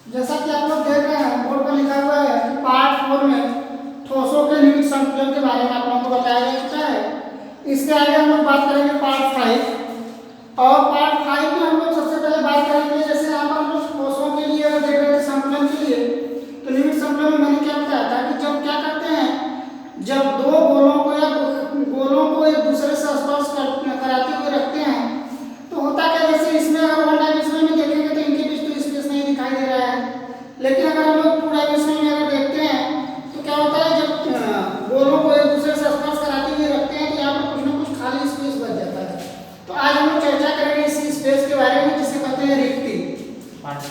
जैसा कि आप लोग देख रहे हैं बोर्ड पर लिखा हुआ है कि पार्ट 4 में ठोसों के निविड संतुलन के बारे में आप लोगों को बताया जा चुका है। इसके आगे हम लोग बात करेंगे पार्ट 5 और पार्ट 5 में हम लोग सबसे पहले बात करेंगे जैसे यहाँ पर हम लोग ठोसों के लिए अगर देख रहे थे संतुलन के लिए तो निविड संतुलन में मैंने क्या बताया था कि जब क्या करते हैं जब दो गोलों को एक दूसरे से स्पर्श कराते हुए रखते हैं तो होता क्या जैसे इसमें अगर वन डायमेंशन में देखेंगे तो इनके बीच तो स्पेस नहीं दिखाई दे रहा है, लेकिन अगर हम लोग टू डायमेंशन में अगर देखते हैं तो क्या होता है जब गोलों को एक दूसरे से स्पर्श कराते हुए रखते हैं तो यहाँ पर कुछ ना कुछ खाली स्पेस बच जाता है। तो आज हम लोग चर्चा करेंगे इसी स्पेस के बारे में जिसे कहते हैं रिक्ति। पार्ट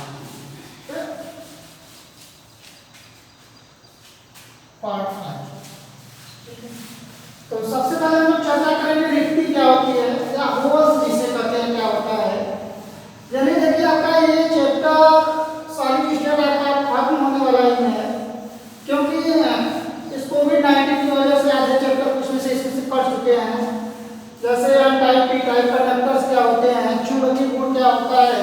5। तो सबसे पहले हम लोग चर्चा करेंगे रिक्ति क्या होती है या होल्स जिसे कहते हैं क्या होता है। यानी देखिए आपका ये चैप्टर सॉलिड स्टेट आपका खत्म होने वाला ही है, क्योंकि इस कोविड-19 की वजह से आधे चैप्टर कुछ में से इसमें से पढ़ चुके हैं। जैसे टाइप पी टाइप कंडक्टर्स क्या होते हैं, चुंबकीय गुण क्या होता है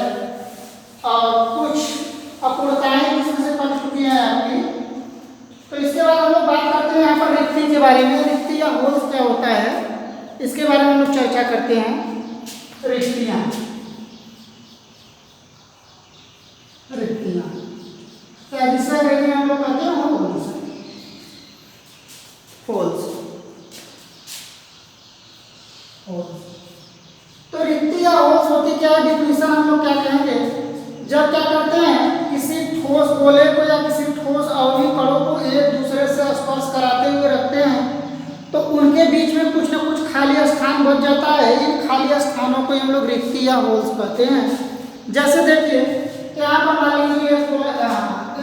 और कुछ अपूर्णताएं इसमें से पढ़ चुकी हैं आपकी। तो इसके बाद हम लोग बात करते हैं यहाँ पर रिक्ति के बारे में। रिक्ति या होल्स क्या होता है इसके बारे में हम लोग चर्चा करते हैं। रिक्तियाँ क्या जिसे अंग्रेजी में हम लोग कहते हैं होल्स। तो रिक्ति या होल्स होती क्या है, डिफिनेशन हम लोग क्या कहेंगे, जब क्या करते हैं किसी ठोस गोले को या किसी ठोस अवयवी कणों को एक दूसरे से स्पर्श कराते हुए रखते हैं तो उनके बीच में कुछ ना कुछ खाली स्थान बच जाता है। इन खाली स्थानों को हम लोग रिक्ति या होल्स कहते हैं। जैसे देखिए यहाँ पर मान लीजिए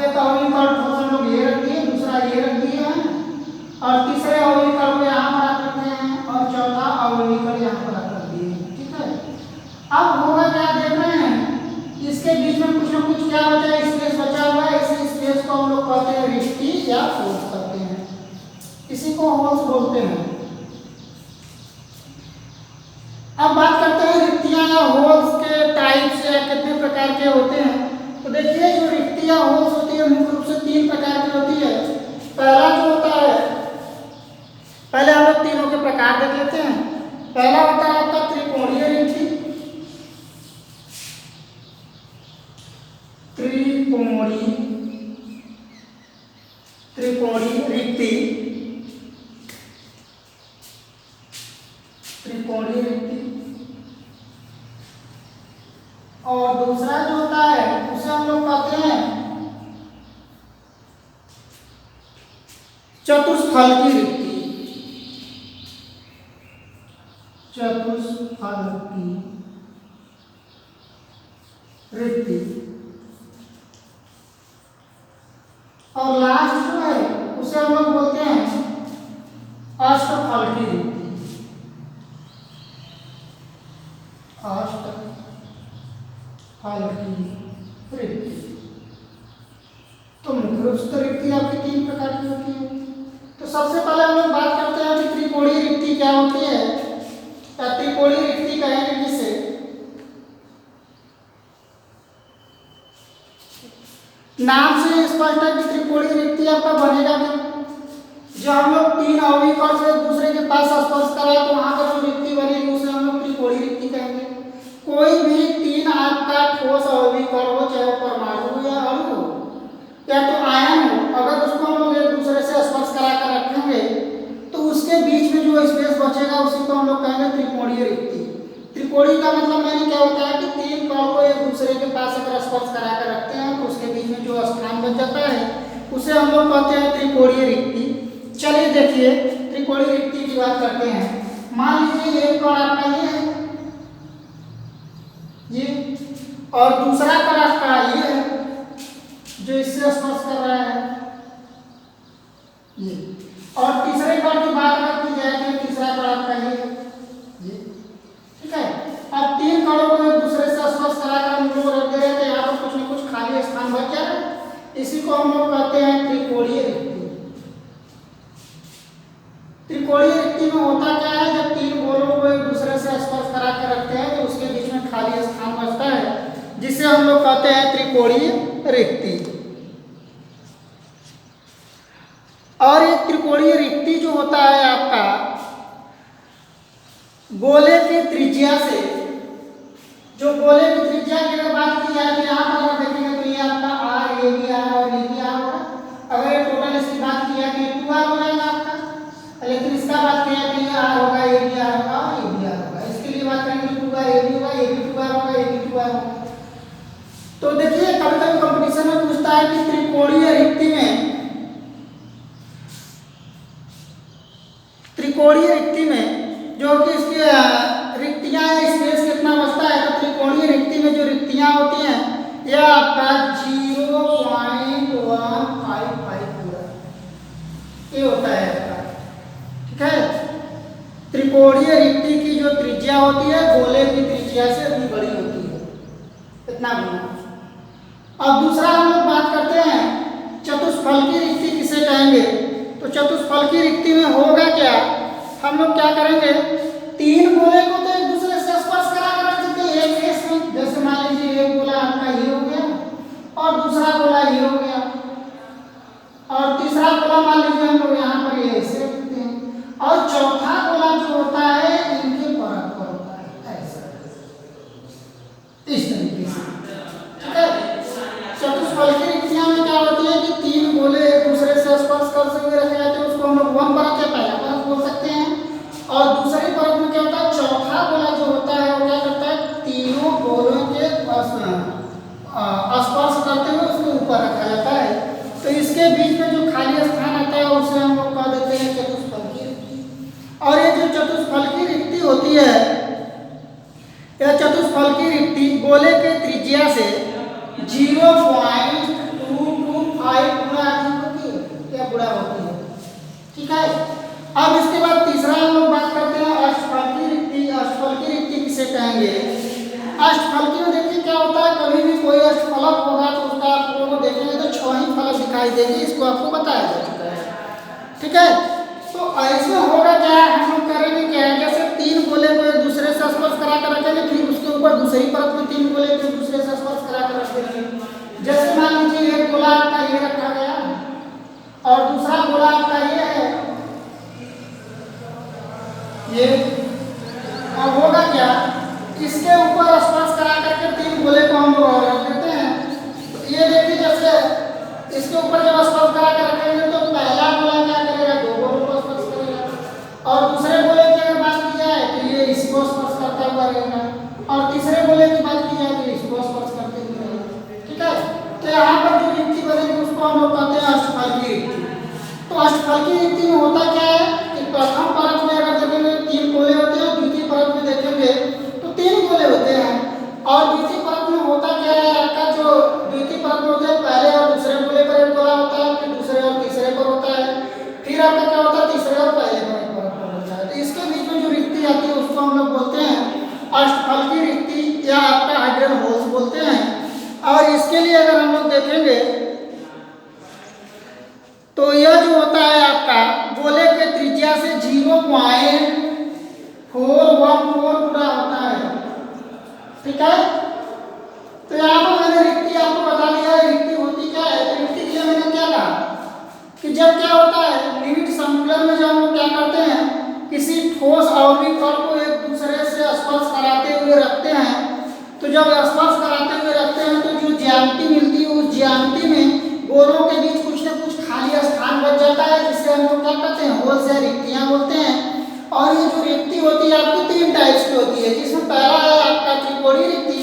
एक अवयवी कण ठोस हम लोग ये रख दिए, दूसरा ये रख दिए हैं और तीसरे अवयवी कण को यहाँ पर रख रखते हैं और चौथा अवयवी कण यहाँ पर रख दिए हैं। ठीक है, अब होगा क्या देख रहे हैं इसके बीच में कुछ ना कुछ क्या बचा है, स्पेस बचा हुआ है। इस स्पेस को हम लोग कहते हैं रिक्ति या होल्स कहते हैं, इसी को होल्स बोलते हैं। अब बात करते हैं रिक्तियां या होल्स के टाइप्स या कितने प्रकार के होते हैं। तो देखिए जो रिक्ति या होल्स होती है मुख्य रूप से 3 प्रकार की होती है। पहला जो होता है, पहले हम लोग तीनों के प्रकार देख लेते हैं। पहला होता है आपका त्रिकोणीय रिक्ति। त्रिकोणीय रिक्ति, त्रिकोणीय रिक्ति। और दूसरा जो होता है उसे हम लोग कहते हैं चतुष्फलकी रिक्ति। चतुष्फलकी रिक्ति। और लास्ट जो है उसे हम लोग बोलते हैं अष्टफलकी रिक्ति। अष्टफलकी रिक्ति। तो मुख्य रूप से रिक्ति आपकी 3 प्रकार की होती है। तो सबसे पहले हम लोग बात करते हैं कि त्रिकोणीय रिक्ति क्या होती है। त्रिकोणीय रिक्ति कहेंगे किसे, नाम से स्पष्ट है कि त्रिकोणीय रिक्ति आपका बनेगा कि जो हम लोग 3 अवयवी कण से एक दूसरे के पास स्पर्श कराए तो वहां पर जो रिक्ति बनेगी उसे हम लोग त्रिकोणीय रिक्ति कहेंगे। कोई भी 3 आपका ठोस अवयवी कण हो, चाहे वो परमाणु हो या अणु हो या तो आयन हो, अगर उसको हम लोग एक दूसरे से स्पर्श करा कर रखेंगे तो उसके बीच में जो स्पेस बचेगा उसी को हम लोग कहेंगे त्रिकोणीय रिक्ति। त्रिकोणीय का मतलब मैंने क्या होता है कि 3 कण को एक दूसरे के पास अगर स्पर्श करा कर रखते हैं तो उसके बीच में जो स्थान बच जाता है उसे हम लोग कहते हैं त्रिकोणीय रिक्ति। चलिए देखिए त्रिकोणीय रिक्ति की बात करते हैं। मान लीजिए एक कण आपका ये है, ये, और दूसरा कण आपका ये है जो इससे स्पर्श कर रहा है ये, और तीसरे कण की बात अगर की जाए तो तीसरा कण आपका ये। ठीक है, अब 3 कणों को एक दूसरे से स्पर्श कराकर हम लोग रख दे रहे थे, यहाँ पर कुछ न कुछ खाली स्थान बच जा रहा है, इसी को हम लोग कहते हैं त्रिकोणीय रिक्ति। त्रिकोणीय रिक्ति में होता क्या है, जब 3 गोलों को एक दूसरे से स्पर्श करा कर रखते हैं तो उसके बीच में खाली स्थान बचता है जिसे इसे हम लोग कहते हैं त्रिकोणीय रिक्ति। और ये त्रिकोणीय रिक्ति जो होता है आपका गोले की त्रिज्या से, जो गोले की त्रिज्या की अगर बात की जाए तो यहाँ पर अगर देखेंगे तो ये आपका आर, ये भी आर और ये भी आर होगा। अगर ये टोटल इसकी बात की जाए तो ये 2r हो जाएगा आपका, लेकिन इसका बात किया तो ये आर होगा, ये भी आर होगा और ये भी आर होगा। इसके लिए बात करेंगे तो 2r ये भी होगा, ये भी 2r होगा, ये भी 2r होगा। तो देखिए कभी कभी कंपटीशन में पूछता है कि त्रिकोणीय रिक्ति में, त्रिकोणीय रिक्ति में जो कि इसकी रिक्तियां स्पेस कितना बचता है, तो त्रिकोणीय रिक्ति में जो रिक्तियां होती हैं यह आपका 0.155 पूरा ये होता है आपका, ठीक है। त्रिकोणीय रिक्ति की जो त्रिज्या होती है गोले की त्रिज्या से भी बड़ी होती है, इतना गुना। अब दूसरा हम लोग बात करते हैं चतुष्फलकी रिक्ति किसे कहेंगे। तो चतुष्फलकी रिक्ति में होगा क्या, हम लोग क्या करेंगे, तीन गोले को तो एक दूसरे से स्पर्श करा कर रख देते हैं एक फेस में। जैसे मान लीजिए एक गोला आपका ये हो गया और दूसरा गोला ये हो गया और तीसरा गोला मान लीजिए हम लोग यहाँ पर ये ऐसे रखते हैं और चौथा गोला जो होता है इनके परत पर होता है ऐसा, इस तरीके से, ठीक है। चतुष्फलकी रिक्तियां में क्या होती है कि तीन गोले एक दूसरे से स्पर्श कर सकते रखे जाते हैं, उसको हम लोग वन परत या पहला परत बोल सकते हैं। और दूसरी परत में क्या होता है, चौथा गोला जो होता है वो क्या करता है, तीनों गोलों के स्पर्श करते हुए उसको ऊपर रखा जाता है। तो इसके बीच में जो खाली स्थान आता है उसे हम लोग कह देते हैं चतुष्फलकी रिक्ति। और ये जो चतुष्फलकी रिक्ति होती है, यह चतुष्फलकी रिक्ति गोले के त्रिज्या से 0.225 गुना अधिक होती है या गुणा होती है, ठीक है। अब इसके बाद तीसरा हम लोग बात करते हैं अष्टफलकी रिक्ति। अष्टफलकी रिक्ति किसे कहेंगे, अष्टफलकी में देखिए क्या होता है, कभी भी कोई अष्टफलक होगा तो उसका आप लोगों को देखेंगे तो 6 ही फलक दिखाई देंगे, इसको आपको बताया जा चुका है, ठीक है। तो ऐसे होगा क्या, हम लोग करेंगे क्या, जैसे तीन गोले को एक दूसरे से स्पर्श करा कर रखेंगे, फिर उसके ऊपर दूसरी परत में तीन गोले को एक दूसरे से स्पर्श करा कर रख देंगे। जैसे मान लीजिए एक गोला आपका ये रखा गया और दूसरा गोला आपका ये है, ये, अब होगा क्या, इसके ऊपर स्पर्श करा करके तीन गोले को हम लोग रख देते हैं। तो ये देखिए जैसे इसके ऊपर जब स्पर्श करा कर रखेंगे तो पहला गोला क्या करेगा, दो गोलों को स्पर्श करेगा और दूसरे गोले की अगर बात की जाए तो ये इसको स्पर्श करता हुआ रहेगा और तीसरे गोले की बात की जाए तो इसको स्पर्श करते हुए रहेगा, ठीक है। तो यहाँ पर जो रिक्ति बनेगी उसको हम लोग कहते हैं अष्टफलकी रिक्ति। तो अष्टफलकी रिक्ति में होता क्या है कि प्रथम परत में अगर देखेंगे तीन गोले होते हैं, द्वितीय परत में देखेंगे तो तीन गोले होते हैं और द्वितीय परत में होता क्या है, आपका जो द्वितीय परत में होते हैं पहले और दूसरे गोले पर एक गोला होता है, फिर दूसरे और तीसरे पर होता है, फिर आपका क्या होता है तीसरे और पहले पर एक परत पर होता है। तो इसके बीच में जो रिक्ति आती है उसको हम लोग बोलते हैं अष्टफलकी रिक्ति या आपका हाइड्रल होल्स बोलते हैं। और इसके लिए अगर हम लोग देखेंगे तो यह जो होता है आपका गोले के त्रिज्या से 0.414 पूरा होता है, ठीक है। तो यहाँ पर मैंने रिक्ति आपको बता दिया है, रिक्ति होती क्या है। तो रिक्ति के लिए मैंने क्या कहा कि जब क्या होता है निविड संकुलन में जब हम लोग क्या करते हैं, किसी ठोस अवयवी कण को एक दूसरे से स्पर्श कराते हुए रखते हैं, तो जब स्पर्श कराते हुए रखते हैं तो जो ज्यामिति मिलती है उस ज्यामिति में गोलों के बीच कुछ न कुछ खाली स्थान बच जाता है, जिससे हम लोग क्या कहते हैं, होल्स या रिक्तियां बोलते हैं। और ये जो रिक्ति होती है आपकी तीन टाइप्स की होती है, जिसमें पहला है आपका त्रिकोणीय रिक्ति।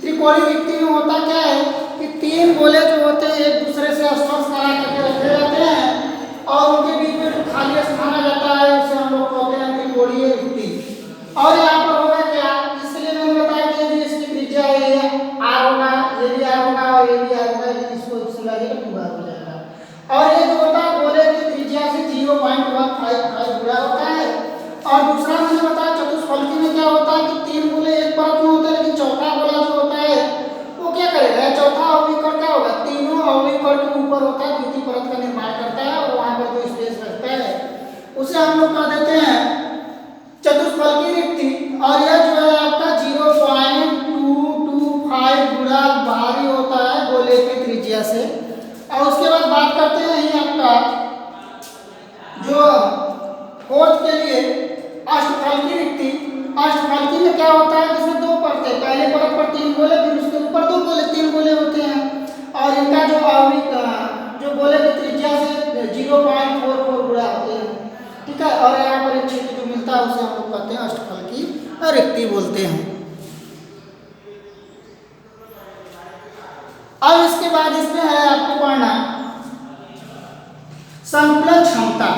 त्रिकोणीय रिक्ति में होता क्या है कि तीन गोले जो होते हैं एक दूसरे से स्पर्श करा करके रखे जाते हैं और उनके बीच में जो खाली स्थान आ जाता है उसे हम लोग कहते हैं त्रिकोणीय रिक्ति। और यहाँ पर होगा क्या, इसलिए मैंने बताया कि इसकी त्रिज्या ये आर होगा, ये भी आर होगा और ये भी आर होगा, इसको सिला देगा 2r हो जाएगा। और ये जो होता है गोले की त्रिज्या से 0.155 गुणा होता है। और दूसरा मैंने बताया चतुष्फलकी में क्या होता है कि तीन गोले एक परत में होते हैं, लेकिन चौथा गोला जो होता है वो क्या करेगा, चौथा अवयवी कण क्या होगा, तीनों अवयवी कण के ऊपर होता है, द्वितीय परत का निर्माण करता है और वहां पर जो स्पेस रहता है उसे हम लोग कह देते हैं चतुष्फलकी रिक्ति। और यह जो है आपका 0.225 गुणा त्रिज्या से। और उसके बाद बात करते हैं यही आपका जो फोर्थ के लिए अष्टफलकी रिक्ति। अष्टफलकी में क्या होता है, इसमें दो परतें, पहले परत पर 3 गोले, फिर उसके ऊपर 2 गोले, 3 गोले होते हैं। और इनका जो आवृत्ति जो गोले की त्रिज्या से 0.44 गुणा होते हैं, ठीक है। और यहाँ पर एक क्षेत्र जो मिलता है उसे हम लोग कहते हैं अष्टफलकी रिक्ति बोलते हैं। अब इसके बाद इसमें है आपको पढ़ना संकुलन क्षमता।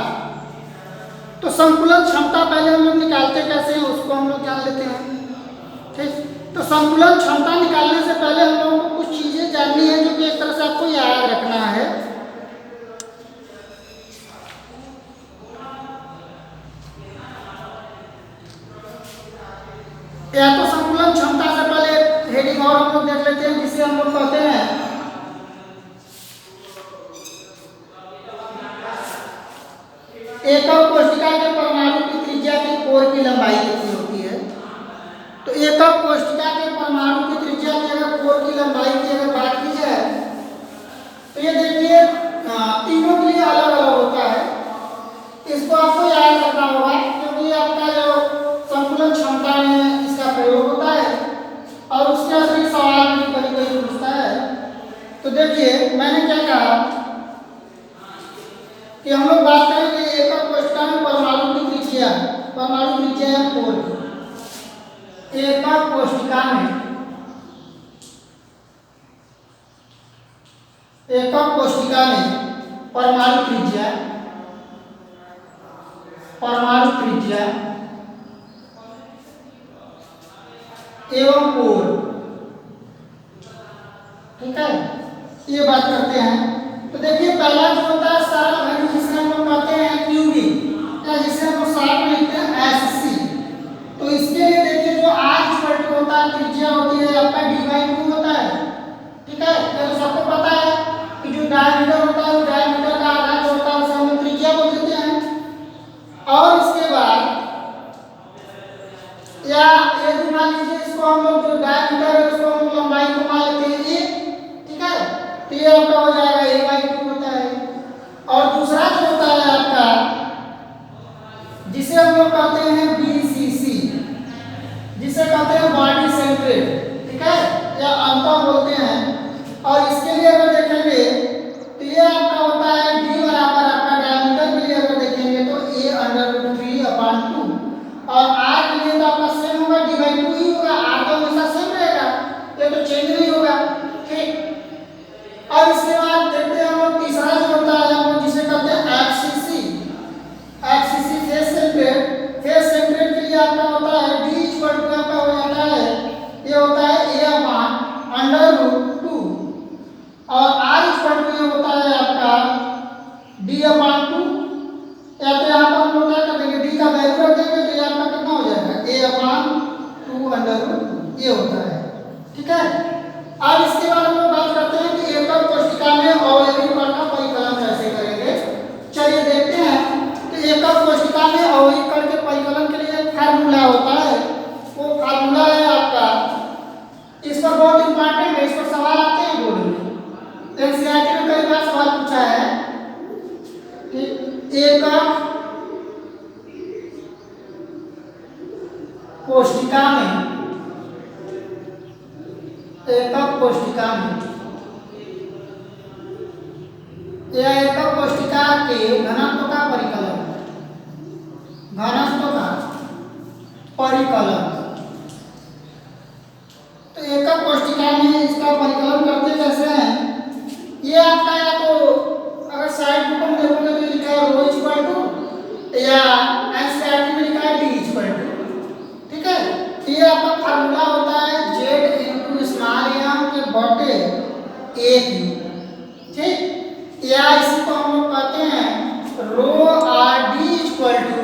तो संकुलन क्षमता पहले हम लोग निकालते कैसे हैं उसको हम लोग जान लेते हैं, ठीक। तो संकुलन क्षमता निकालने से पहले हम लोगों को कुछ चीजें जाननी है जो कि एक तरह से आपको याद रखना है। या तो संकुलन क्षमता से पहले हेडिंग और हम लोग देख लेते हैं जिसे हम लोग कहते हैं एकक कोशिका के परमाणु की त्रिज्या की कोर की लंबाई कितनी होती है। तो एकक कोशिका के परमाणु की त्रिज्या की अगर कोर की लंबाई की अगर बात की जाए तो ये देखिए तीनों के लिए अलग अलग होता है। इसको आपको याद रखना होगा क्योंकि आपका जो संकुलन क्षमता में इसका प्रयोग होता है और उसके अतिरिक्त सवाल भी कभी कभी पूछता है। तो देखिए मैंने क्या कहा कि हम लोग बात करेंगे एकक कोशिका में परमाणु की त्रिज्या, परमाणु त्रिज्या है कोर। एकक कोशिका में, एकक कोशिका में परमाणु त्रिज्या, परमाणु त्रिज्या एवं कोर, ठीक है, ये बात करते हैं। तो देखिए पहला जो होता है सरल घन जिसे हम लोग कहते हैं क्यूबी या जिसे हम लोग शॉर्ट में लिखते हैं एससी। तो इसके लिए देखिए जो आर इक्वल होता है त्रिज्या होती है आपका d/2 होता है, ठीक है। तो सबको पता है कि जो डायमीटर होता है वो डायमीटर का आधा जो होता है उसे हम लोग त्रिज्या बोल देते हैं। और इसके बाद या ये भी मान लीजिए इसको हम लोग जो डायमीटर है उसको हम लंबाई को मान लेते हैं ए, ठीक है। तो ये आपका हो जाएगा a/2 होता है। और दूसरा जो होता है आपका जिसे हम लोग कहते हैं BCC, जिसे कहते हैं बॉडी सेंट्रेट, ठीक है, या अंतर बोलते हैं। और इसके लिए अगर देखेंगे तो ये आपका होता है d बराबर आपका डायमीटर के लिए अगर देखेंगे तो a/3/2 और r के लिए तो आपका सेम होगा d/2 ही होगा, r तो हमेशा सेम रहेगा, ये तो चेंज नहीं होगा, ठीक। और इसके बाद देखते हैं हम लोग तीसरा जो होता है हम लोग जिसे कहते हैं FCC, FCC फेस सेंट्रेट। फेस सेंट्रेट के लिए आपका होता है d इक्वल टू आपका हो जाता है, ये होता है a/√2 और r इक्वल टू ये होता है आपका d/2। या तो यहाँ पर हम लोग क्या कर देंगे d का वैल्यू रख देंगे तो ये आपका कितना हो जाएगा a/2√2 ये होता है, ठीक है। अब इसके बाद हम लोग बात करते हैं कि एकक कोशिका में अवयवी कण का परिकलन कैसे करेंगे। चलिए देखते हैं कि एकक कोशिका में अवयवी कण के परिकलन के लिए एक फार्मूला होता है। वो फार्मूला है आपका, इस पर बहुत इंपॉर्टेंट है, इस पर सवाल आते हैं बोर्ड में, एनसीईआरटी में कई बार सवाल पूछा है कि एकक कोशिका में, एकक कोशिका में या एकक कोशिका के घनत्व का परिकलन, घनत्व का परिकलन। तो एकक कोशिका में इसका परिकलन करते कैसे हैं, ये आपका या तो अगर साइड बुक में देखोगे तो लिखा है ρ इक्वल टू या एनसीईआरटी में लिखा है d इक्वल टू, ठीक है। ये आपका फार्मूला होता है z * स्मॉल m के बटे 1u, ठीक। या इसी को हम लोग कहते हैं ρ/d इक्वल टू।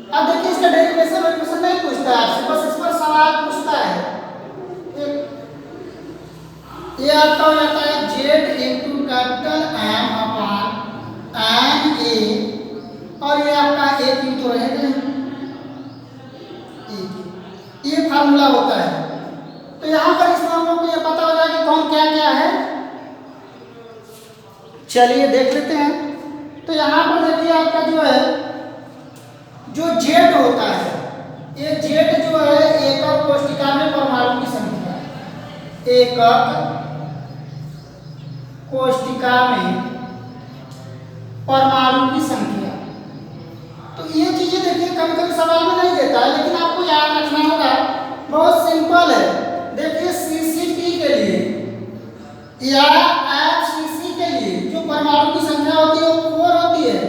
अब देखिए इसका डेरिवेशन नहीं पूछता है आपसे, बस इस पर सवाल पूछता है। ये आपका हो जाता है z * M/NA और ये आपका 1u तो रहेगा, ये फार्मूला होता है। तो यहाँ पर इसमें हम लोग को ये पता हो जाए कि कौन क्या क्या है, चलिए देख लेते हैं। तो यहाँ पर देखिए आपका जो है जो जेड होता है, ये जेड जो है एकक कोष्टिका में परमाणु की संख्या है। एकक कोष्टिका में परमाणु की संख्या। तो ये चीजें देखिए कभी कभी सवाल में नहीं देता है, लेकिन आपको याद रखना होगा, बहुत सिंपल है। देखिए CCP के लिए या FCC के लिए जो परमाणु की संख्या होती है वो 4 होती है,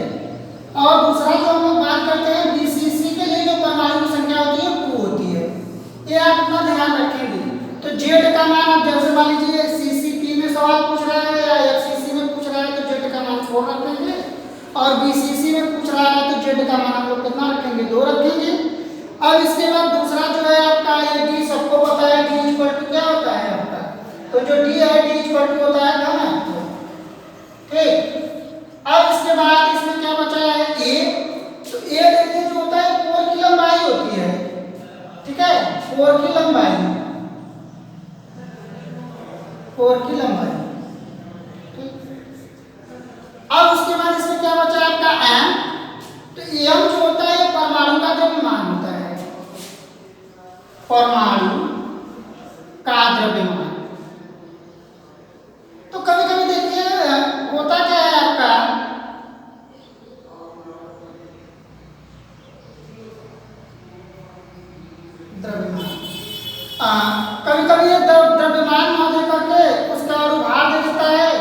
और दूसरा जो हम लोग बात करते हैं BCC के लिए जो परमाणु की संख्या होती है 2 होती है। ये आप अपना ध्यान रखेंगे। तो जेड का मान आप जैसे मान लीजिए CCP में सवाल पूछ रहा है या FCC में पूछ रहा है तो जेड का मान 4 रखेंगे, और BCC में पूछ रहा है तो जेड का मान हम लोग कितना रखेंगे, 2 रखेंगे। अब इसके बाद दूसरा जो है आपका ये डी, सबको पता है डी इक्वल टू क्या होता है आपका, तो जो डी है डी इक्वल टू होता है घन। ठीक, अब इसके बाद इसमें क्या बचा है ए, तो ए देखिए जो होता है 4 की लंबाई होती है। ठीक है, 4 की लंबाई, 4 की लंबाई। अब उसके बाद इसमें क्या बचा है आपका एम, तो एम जो होता है परमाणु का द्रव्यमान होता है, परमाणु का द्रव्यमान। तो कभी कभी देखिए होता क्या है आपका, द्रव्यमान, कभी कभी ये द्रव्यमान ना दे करके उसका अनुभार दे देता है।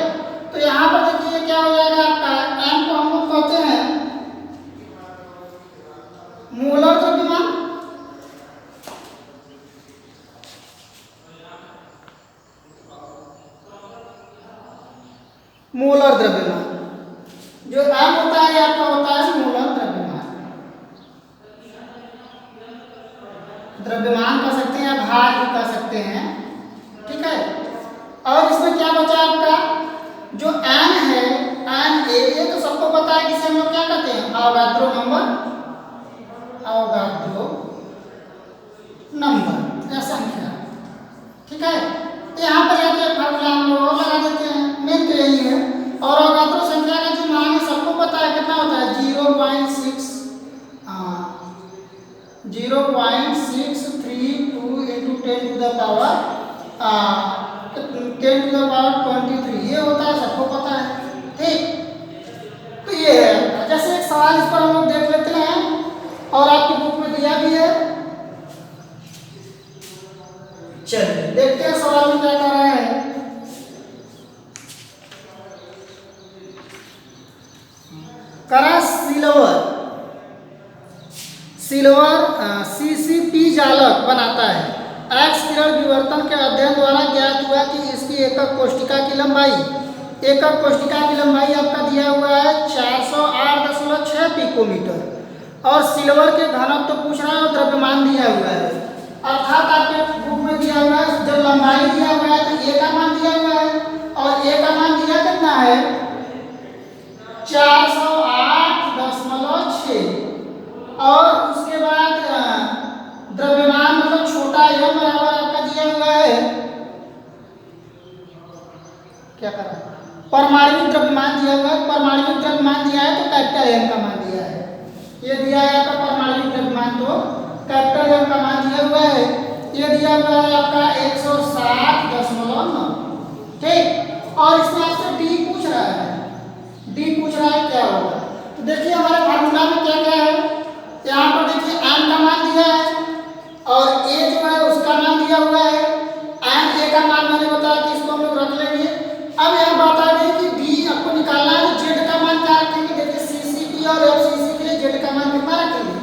तो यहाँ पर देखिए क्या हो जाएगा आपका, एम को हम लोग कहते हैं मोलर द्रव्यमान, मोलर द्रव्यमान। जो एम होता है आपका होता है मोलर द्रव्यमान। द्रव्यमान कह सकते हैं या भार भी कह सकते हैं। ठीक है, और इसमें क्या बचा आपका, जो एन है, एन ए तो सबको पता है किसे हम लोग क्या कहते हैं, अवोगाद्रो नंबर, अवोगाद्रो नंबर या संख्या। ठीक है, यहाँ पर जाके फार्मूला हम लोग और लगा देते हैं, मेन तो यही है। और अवोगाद्रो संख्या का जो मान है सबको पता है कितना होता है, 0.6 0.632 into 10 to the power 10 to the power 23, ये होता है, सबको पता है। ठीक, तो ये है। जैसे एक सवाल इस पर हम लोग देख लेते हैं और आपकी बुक में दिया भी है। चलिए देखते हैं सवाल में क्या कर रहा है। करा सिल्वर CCP जालक बनाता है। एक्स किरण विवर्तन के अध्ययन द्वारा ज्ञात हुआ कि इसकी एकक कोष्टिका की लंबाई, एकक कोष्टिका की लंबाई आपका दिया हुआ है 408.6 पिकोमीटर, और सिल्वर के घनत्व तो पूछ रहा है और द्रव्यमान दिया हुआ है। अर्थात आपके बुक में दिया हुआ है, जब लंबाई दिया हुआ है तो ए का मान दिया हुआ है, और ए का मान दिया कितना है 408.6, और उसके बाद द्रव्यमान मतलब छोटा एम बराबर आपका दिया हुआ है, क्या कर रहा है, परमाणु द्रव्यमान दिया हुआ है। परमाणु द्रव्यमान दिया है तो कैपिटल एम का मान दिया है, ये दिया है आपका परमाणु द्रव्यमान, तो कैपिटल एम का मान दिया हुआ है। ये दिया हुआ है आपका 160.9। ठीक, और इसमें आपसे डी पूछ रहा है, डी पूछ रहा है क्या होगा। तो देखिए हमारे फार्मूला में क्या क्या है, यहाँ पर देखिए एन का मान दिया है और ए जो है उसका मान दिया हुआ है। एन ए का मान मैंने बताया कि इसको हम लोग रख लेंगे। अब यहाँ बात आ गई कि डी आपको निकालना है, तो जेड का मान क्या रखेंगे। देखिए CCP और FCC के लिए जेड का मान कितना रखेंगे,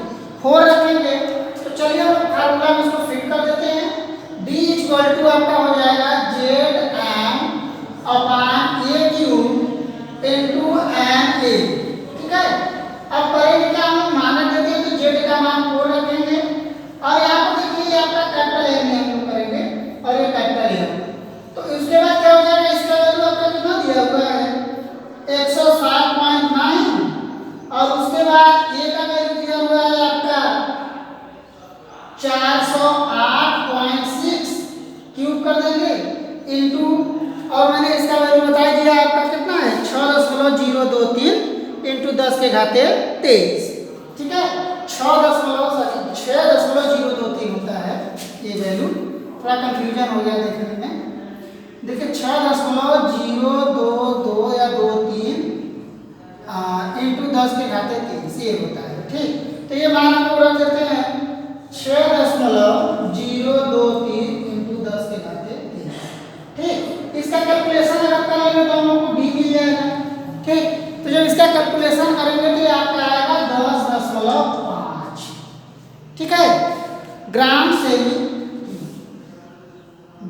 4 रखेंगे। तो चलिए हम लोग फार्मूला में इसको फिट कर देते हैं। डी इक्वल टू आपका हो जाएगा ZM अपान AQ इंटू NA। ठीक है, अब करेंगे क्या, हम मानक देते हैं तो जेड का मान 4 रखेंगे, और यहाँ पर देखिए आपका कैपिटल एम में हम लोग करेंगे और ये कैपिटल एम। तो इसके बाद क्या हो जाएगा, इसका वैल्यू आपका कितना दिया हुआ है 160.9, और उसके बाद ए का वैल्यू दिया हुआ है आपका 408.6, क्यूब कर देंगे इंटू, और मैंने इसका वैल्यू बता दिया आपका कितना है 6 10 के घाते 23, ठीक है। 6.023 होता है ये वैल्यू, थोड़ा कंफ्यूजन हो गया देखने में। देखिए 6.022 या 23 इंटू 10 के घाते 23 ये होता है, ठीक। तो ये मान हम लोग रख देते हैं 6.023 इंटू 10 के घाते 23, ठीक। इसका कैलकुलेशन अगर करेंगे तो हम लोग को डी मिल जाएगा, ठीक। तो जब इसका कैलकुलेशन करेंगे तो ये आपका आएगा 10.5, ठीक है। ग्राम सेमी,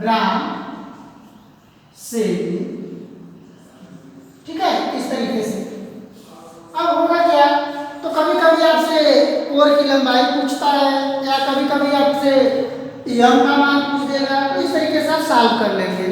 ग्राम सेमी, ठीक है, इस तरीके से। अब होगा क्या, तो कभी कभी आपसे कोर की लंबाई पूछता है या कभी कभी आपसे यंग का मान पूछ देगा, तो इस तरीके से आप सॉल्व कर लेंगे।